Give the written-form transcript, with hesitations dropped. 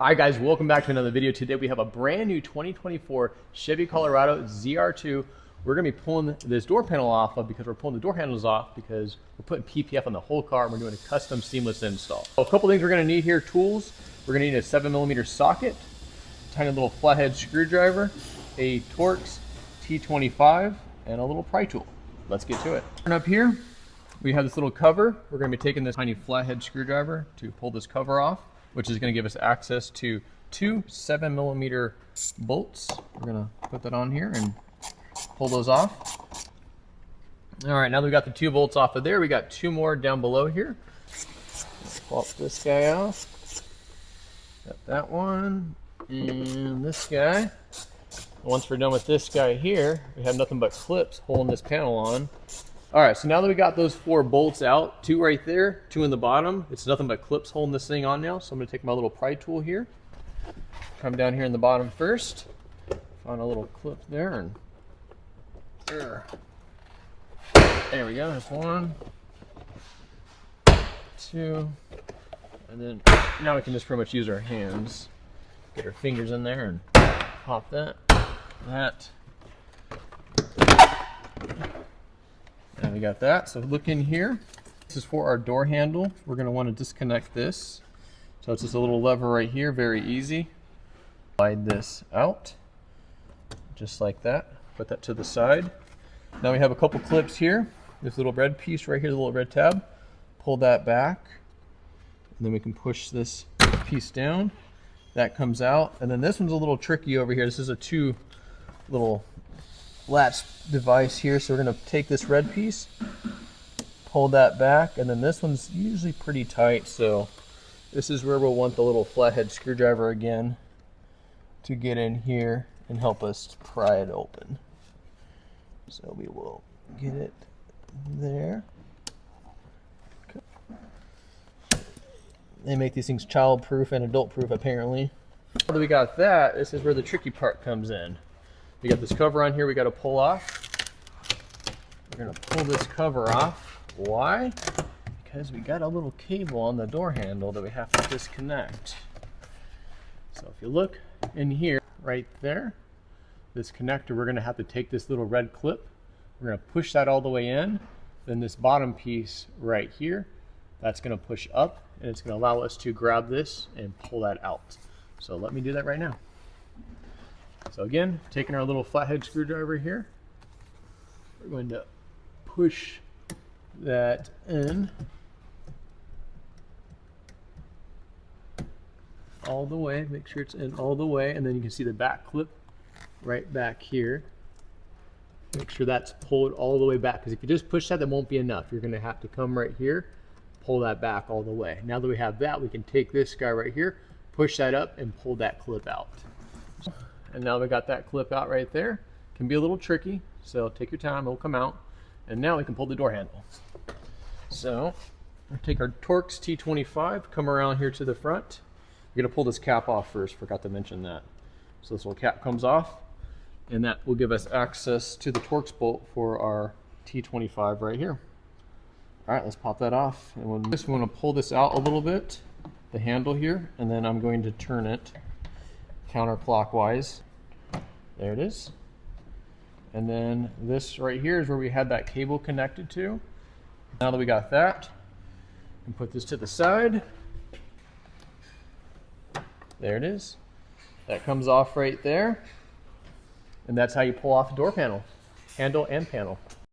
Hi guys, welcome back to another video. Today we have a brand new 2024 Chevy Colorado ZR2. We're going to be pulling this door panel off of because we're pulling the door handles off because we're putting PPF on the whole car and we're doing a custom seamless install. So a couple things we're going to need here, tools. We're going to need a 7mm socket, tiny little flathead screwdriver, a Torx T25, and a little pry tool. Let's get to it. And up here, we have this little cover. We're going to be taking this tiny flathead screwdriver to pull this cover off, which is going to give us access to two 7mm bolts. We're going to put that on here and pull those off. All right, now that we got the two bolts off of there, we got two more down below here. Pop this guy off. Got that one and this guy. Once we're done with this guy here, we have nothing but clips holding this panel on. All right, so now that we got those four bolts out, two right there, two in the bottom, it's nothing but clips holding this thing on now. So I'm gonna take my little pry tool here, come down here in the bottom first, find a little clip there, and there we go, there's one, two, and then now we can just pretty much use our hands, get our fingers in there and pop that. And we got that. So look in here. This is for our door handle. We're going to want to disconnect this. So it's just a little lever right here, very easy. Slide this out, just like that. Put that to the side. Now we have a couple clips here. This little red piece right here, the little red tab. Pull that back, and then we can push this piece down. That comes out, and then this one's a little tricky over here. This is a two little latch device here, so we're going to take this red piece, pull that back, and then this one's usually pretty tight, so this is where we'll want the little flathead screwdriver again to get in here and help us pry it open. So we will get it there. Okay. They make these things child-proof and adult-proof apparently. Now that we got that, this is where the tricky part comes in. We got this cover on here we got to pull off. We're going to pull this cover off. Why? Because we got a little cable on the door handle that we have to disconnect. So if you look in here, right there, this connector, we're going to have to take this little red clip. We're going to push that all the way in. Then this bottom piece right here, that's going to push up and it's going to allow us to grab this and pull that out. So let me do that right now. So again, taking our little flathead screwdriver here, we're going to push that in all the way, make sure it's in all the way, and then you can see the back clip right back here. Make sure that's pulled all the way back, because if you just push that, that won't be enough. You're going to have to come right here, pull that back all the way. Now that we have that, we can take this guy right here, push that up, and pull that clip out. And now we got that clip out right there. Can be a little tricky, so take your time, it'll come out. And now we can pull the door handle. So, we'll take our Torx T25, come around here to the front. We're gonna pull this cap off first, forgot to mention that. So this little cap comes off, and that will give us access to the Torx bolt for our T25 right here. All right, let's pop that off. And we'll just wanna pull this out a little bit, the handle here, and then I'm going to turn it counterclockwise. There it is. And then this right here is where we had that cable connected to. Now that we got that, and put this to the side. There it is. That comes off right there. And that's how you pull off a door panel, handle and panel.